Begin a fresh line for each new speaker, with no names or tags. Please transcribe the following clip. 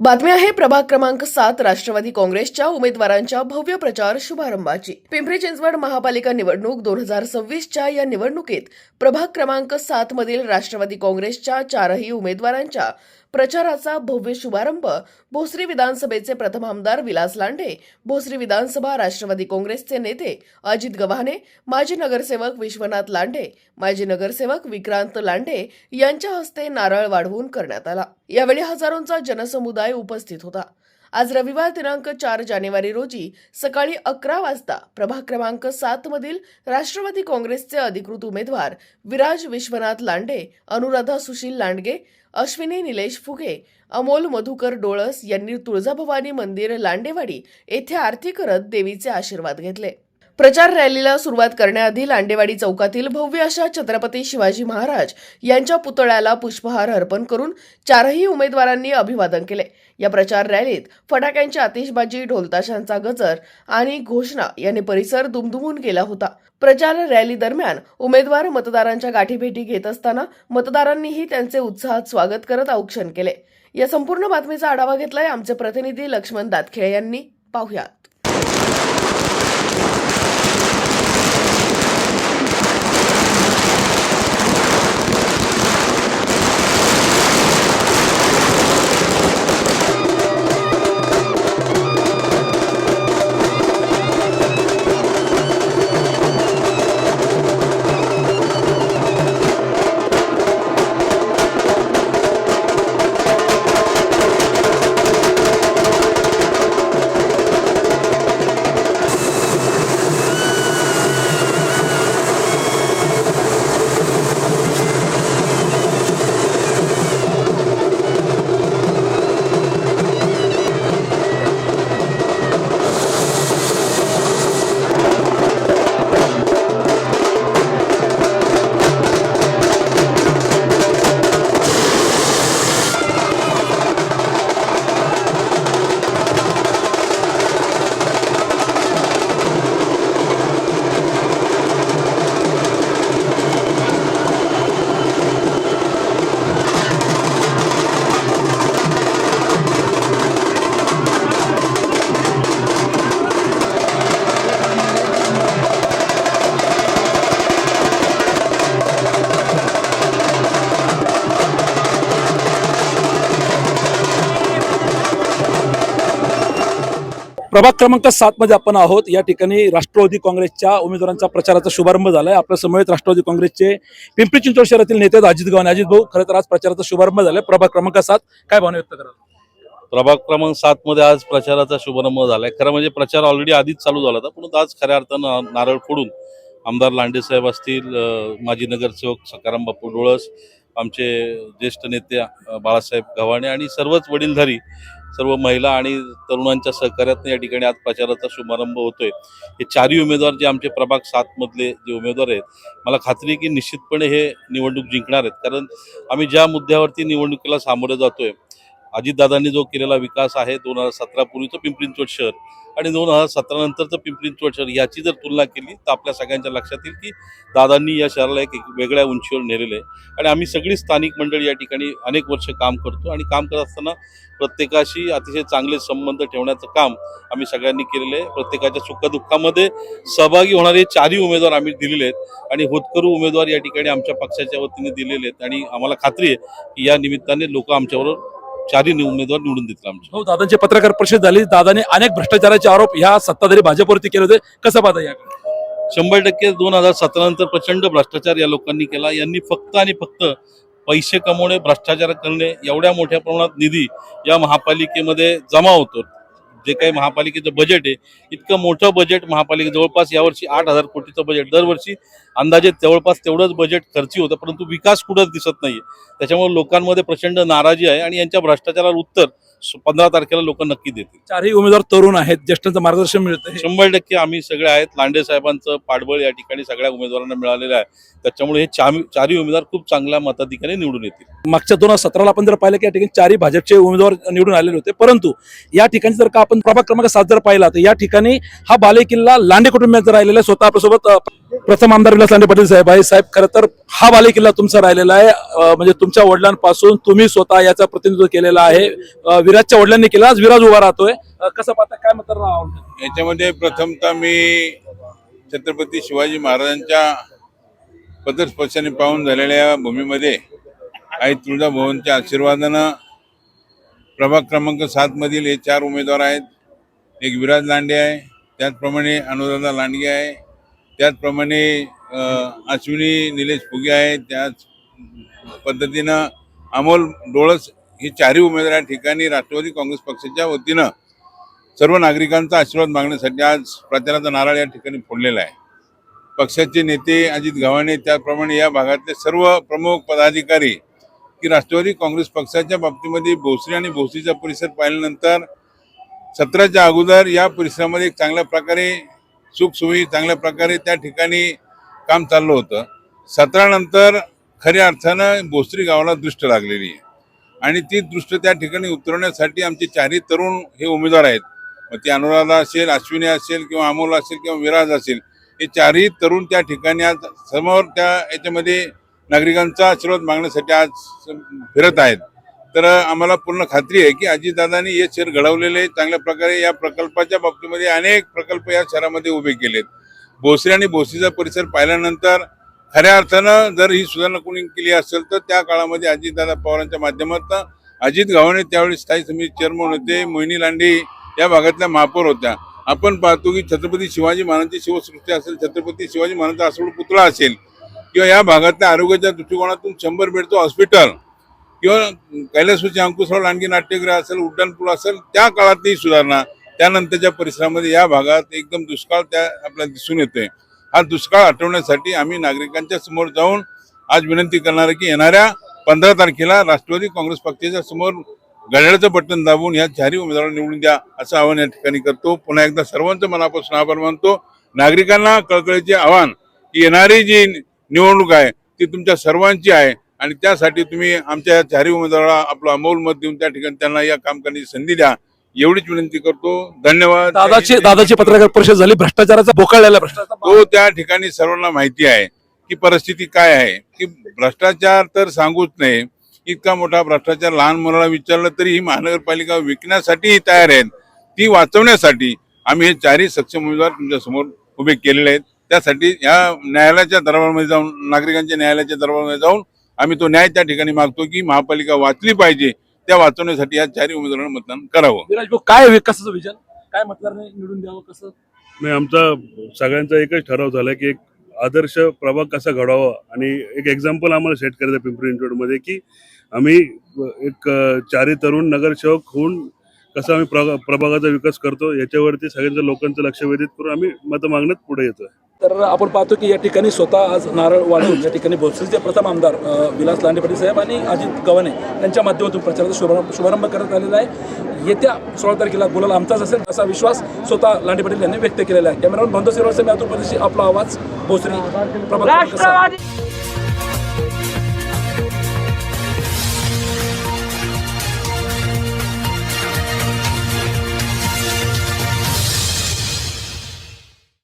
बातमी आहे प्रभाग क्रमांक 7 राष्ट्रवादी काँग्रेसच्या उमेदवारांच्या भव्य प्रचार शुभारंभाची। पिंपरी चिंचवड महापालिका निवडणूक 2026च्या या निवडणुकीत प्रभाग क्रमांक 7 मधील राष्ट्रवादी काँग्रेसच्या चारही उमेदवारांच्या प्रचाराचा भव्य शुभारंभ भोसरी विधानसभेचे प्रथम आमदार विलास लांडे, भोसरी विधानसभा राष्ट्रवादी काँग्रेसचे नेते अजित गव्हाणे, माजी नगरसेवक विश्वनाथ लांडे, माजी नगरसेवक विक्रांत लांडे यांच्या हस्ते नारळ वाढवून करण्यात आला। यावेळी हजारोंचा जनसमुदाय उपस्थित होता। आज रविवार दिनांक 4 जानेवारी रोजी सकाळी 11 वाजता प्रभाग क्रमांक 7 मधील राष्ट्रवादी काँग्रेसचे अधिकृत उमेदवार विराज विश्वनाथ लांडे, अनुराधा सुशील लांडगे, अश्विनी निलेश फुगे, अमोल मधुकर डोळस यांनी तुळजाभवानी मंदिर लांडेवाडी येथे आरती करत देवीचे आशीर्वाद घेतले। प्रचार रॅलीला सुरुवात करण्याआधी लांडेवाडी चौकातील भव्य अशा छत्रपती शिवाजी महाराज यांच्या पुतळ्याला पुष्पहार अर्पण करून चारही उमेदवारांनी अभिवादन केले। या प्रचार रॅलीत फटाक्यांची आतिषबाजी, ढोलताशांचा गजर आणि घोषणा याने परिसर दुमदुमून गेला होता। प्रचार रॅली दरम्यान उमेदवार मतदारांच्या गाठीभेटी घेत असताना मतदारांनीही त्यांचे उत्साहात स्वागत करत औक्षण केले। या संपूर्ण बातमीचा आढावा घेतलाय आमचे प्रतिनिधी लक्ष्मण दातखेळे यांनी। पाहुयात।
प्रभाग क्रमांक 7 मध्ये आपण आहोत। या ठिकाणी राष्ट्रवादी काँग्रेसच्या उमेदवारांचा प्रचाराचा शुभारंभ झालाय। आपल्या समवेत राष्ट्रवादी काँग्रेसचे पिंपरी चिंचवड शहरातील नेते अजित गव्हाणे। अजित भाऊ, खरं तर आज प्रचाराचा शुभारंभ झालाय प्रभाग क्रमांक 7, काय भावना व्यक्त कराल?
प्रभाग क्रमांक 7 मध्ये आज प्रचाराचा शुभारंभ झालाय। खरं म्हणजे प्रचार ऑलरेडी आधीच चालू झाला होता, पण आज खऱ्या अर्थानं नारळ फोडून आमदार लांडे साहेब असतील, माजी नगरसेवक सकाराम बापू डोळस, आमचे ज्येष्ठ नेते बाळासाहेब गव्हाणे आणि सर्वच वडीलधारी सर्व महिला आणि तरुणांच्या सहकार्यातून या ठिकाणी आज प्रचाराचा शुभारंभ होतोय। हे चारही उमेदवार जे आमचे प्रभाग 7 मधले जे उमेदवार आहेत, मला खात्री आहे की निश्चितपणे हे निवडणूक जिंकणार आहेत। कारण आम्ही ज्या मुद्द्यावरती निवडणुकीला सामोरे जातोय, अजितदादांनी जो केलेला विकास आहे 2017 पूर्वीचं पिंपरी चिंचवड शहर आणि 2017 नंतरचं पिंपरी चिंचवड शहर याची जर तुलना केली तर आपल्या सगळ्यांच्या लक्षात येईल की दादांनी या शहराला एक वेगळ्या उंचीवर नेलेलं आहे। आणि आम्ही सगळी स्थानिक मंडळी या ठिकाणी अनेक वर्ष काम करतो आणि काम करत असताना प्रत्येकाशी अतिशय चांगले संबंध ठेवण्याचं काम आम्ही सगळ्यांनी केलेलं आहे। प्रत्येकाच्या सुखदुःखामध्ये सहभागी होणारे चारही उमेदवार आम्ही दिलेले आहेत आणि होतकरू उमेदवार या ठिकाणी आमच्या पक्षाच्या वतीने दिलेले आहेत आणि आम्हाला खात्री आहे की या निमित्ताने लोक आमच्याबरोबर चारही उमेदवार निवडून देतील आमचे।
हो, दादांची पत्रकार परिषद झाली। दादाने अनेक भ्रष्टाचाराचे आरोप ह्या सत्ताधारी भाजपवरती केले होते, कसं पाहता याकडे?
100% 2017 नंतर प्रचंड भ्रष्टाचार या लोकांनी केला। यांनी फक्त आणि फक्त पैसे कमवणे, भ्रष्टाचार करणे, एवढ्या मोठ्या प्रमाणात निधी या महापालिकेमध्ये जमा होतो। जे काही महापालिकेचं बजेट आहे, इतकं मोठं बजेट महापालिके जवळपास यावर्षी 8,000 कोटीचं बजेट, दरवर्षी अंदाजे जवळपास तेवढंच बजेट खर्ची होतं, परंतु विकास कुठंच दिसत नाहीये। त्याच्यामुळे लोकांमध्ये प्रचंड नाराजी आहे आणि यांच्या भ्रष्टाचारावर उत्तर 15 तारखेला लोक नक्की देतील।
चारही उमेदवार तरुण आहेत, ज्येष्ठांचं मार्गदर्शन मिळतं।
100% आम्ही सगळे आहेत। लांडे साहेबांचं पाठबळ या ठिकाणी सगळ्या उमेदवारांना मिळालेलं आहे, त्याच्यामुळे हे चारही उमेदवार खूप चांगल्या मताधिकाने निवडून येतील।
मागच्या 2017 आपण जर पाहिलं की या ठिकाणी चारही भाजपचे उमेदवार निवडून आलेले होते, परंतु या ठिकाणी जर का आपण प्रभाग क्रमांक 7 जर पाहिला तर या ठिकाणी हा बालेकिल्ला लांडे कुटुंबियांचा राहिलेला आहे। स्वतः आपल्यासोबत प्रथम आमदार विलास लांडे पाटील साहेब आहे. साहेब, खरं तर हा बालेकिल्ला तुमचा राहिलेला आहे. म्हणजे तुमच्या वडिलांपासून तुम्ही स्वतः याचं प्रतिनिधित्व केलेलं आहे. विराजच्या वडिलांनी केलं, आज विराज उभा राहतोय. कसं पाहता, काय मतदार आवडतं?
याच्यामध्ये प्रथमतः मी छत्रपती शिवाजी महाराजांच्या पदस्पर्शाने पाहून झालेल्या भूमीमध्ये आई तुळजाभवानीच्या आशीर्वादानं प्रभाग क्रमांक 7 मधील हे 4 उमेदवार आहेत. एक विराज लांडे आहे, त्याचप्रमाणे अनुराधा लांडगे आहे, त्याचप्रमाणे अश्विनी निलेश फुगे आहे, त्याच पद्धतीनं अमोल डोळस, ही 4ही उमेदवार या ठिकाणी राष्ट्रवादी काँग्रेस पक्षाच्या वतीनं सर्व नागरिकांचा आशीर्वाद मागण्यासाठी आज प्रचाराचा नारळ या ठिकाणी फोडलेला आहे. पक्षाचे नेते अजित गव्हाणे, त्याचप्रमाणे या भागातले सर्व प्रमुख पदाधिकारी की राष्ट्रवादी काँग्रेस पक्षाच्या बाबतीमध्ये भोसरी आणि भोसरीचा परिसर पाहिल्यानंतर 17च्या अगोदर या परिसरामध्ये एक चांगल्या प्रकारे सुखसोयी चांगल्या प्रकारे त्या ठिकाणी काम चाललं होतं. 17 नंतर खऱ्या अर्थानं भोसरी गावाला दृष्ट लागलेली आहे आणि ती दृष्ट त्या ठिकाणी उतरवण्यासाठी आमचे 4ही तरुण हे उमेदवार आहेत. मग ती अनुराधा असेल, अश्विनी असेल किंवा अमोल असेल किंवा विराज असेल, हे 4ही तरुण त्या ठिकाणी आज समोर त्या याच्यामध्ये नागरिकांचा आशीर्वाद मागण्यासाठी आज फिरत आहेत. तर आम्हाला पूर्ण खात्री आहे की अजितदादांनी हे शहर घडवलेले चांगल्या प्रकारे या प्रकल्पाच्या बाबतीमध्ये अनेक प्रकल्प या शहरामध्ये उभे केलेत. भोसरी आणि भोसरीचा परिसर पाहिल्यानंतर खऱ्या अर्थानं जर ही सुधारणा कोणी केली असेल तर त्या काळामध्ये अजितदादा पवारांच्या माध्यमातून अजित गव्हाणे त्यावेळी स्थायी समिती चेअरमन होते, मोहिनी लांडे या भागातल्या महापौर होत्या. आपण पाहतो की छत्रपती शिवाजी महाराजांची शिवसृष्टी असेल, छत्रपती शिवाजी महाराजांचा आसवड पुतळा असेल किंवा या भागातल्या आरोग्याच्या दृष्टिकोनातून 100 बेडचं हॉस्पिटल किंवा कैलासवासी अंकुशराव लांडगे नाट्यगृह असेल, उड्डाणपूल असेल, त्या काळातली सुधारणा त्यानंतरच्या परिसरामध्ये या भागात एकदम दुष्काळ त्या आपल्याला दिसून येतोय. हा दुष्काळ हटवण्यासाठी आम्ही नागरिकांच्या समोर जाऊन आज विनंती करणार आहे की येणाऱ्या 15 तारखेला राष्ट्रवादी काँग्रेस पक्षाच्या समोर घड्याळाचं बटन दाबून ह्या 4ही उमेदवारांना निवडून द्या असं आवाहन या ठिकाणी करतो. पुन्हा एकदा सर्वांचं मनापासून आभार मानतो. नागरिकांना कळकळीचे आवाहन की येणारी जी निवडणूक आहे ती तुमच्या सर्वांची आहे आणि त्यासाठी तुम्ही आमच्या या 4ही उमेदवाराला आपलं अमोल मत देऊन त्या ठिकाणी त्यांना या काम करण्याची संधी द्या, एवढीच विनंती करतो. धन्यवाद.
दादाची पत्रकार परिषद झाली, भ्रष्टाचाराचा बोकाळलेला भ्रष्टाचार
तो त्या ठिकाणी सर्वांना माहिती आहे की परिस्थिती काय आहे, की भ्रष्टाचार तर सांगूच नाही. इतका मोठा भ्रष्टाचार लहान मुलाला विचारलं तरी ही महानगरपालिका विकण्यासाठी तयार आहेत. ती वाचवण्यासाठी आम्ही हे 4ही सक्षम उमेदवार तुमच्या समोर उभे केलेले आहेत. त्यासाठी या न्यायालयाच्या दरबारामध्ये जाऊन, नागरिकांच्या न्यायालयाच्या दरबारामध्ये जाऊन आम्ही तो न्याय त्या ठिकाणी मागतो की महापालिका वाचली पाहिजे. त्या वाचवण्यासाठी या 4ही उमेदवारांना मतदान करावं.
विराज भाऊ, काय विकासाचं विजन, काय मतदारांनी निवडून द्यावं, कसं?
नाही, आमचा सगळ्यांचा एकच ठराव झाला की एक आदर्श प्रभाग कसा घडावा आणि एक एक्झाम्पल आम्हाला सेट करायचं पिंपरी चिंचवडमध्ये की आम्ही एक 4ही तरुण नगरसेवक होऊन कसं आम्ही प्रभागाचा विकास करतो याच्यावरती सगळ्यांचं लोकांचं लक्ष वेधित करून आम्ही मत मागण्यात पुढे येतोय.
तर आपण पाहतो की या ठिकाणी स्वतः आज नारळ वाढवून या ठिकाणी भोसरीचे प्रथम आमदार विलास लांडे पाटील साहेब आणि अजित गव्हाणे यांच्या माध्यमातून प्रचाराचा शुभारंभ करण्यात आलेला आहे. येत्या 16 तारखेला गुलाल आमचाच असेल असा विश्वास स्वतः लांडे पाटील यांनी व्यक्त केलेला आहे. कॅमेरामॅन बंदो सिरोसे, मी अतुल परदेशी, आपला आवाज, भोसरी, प्रभाग क्रमांक 7.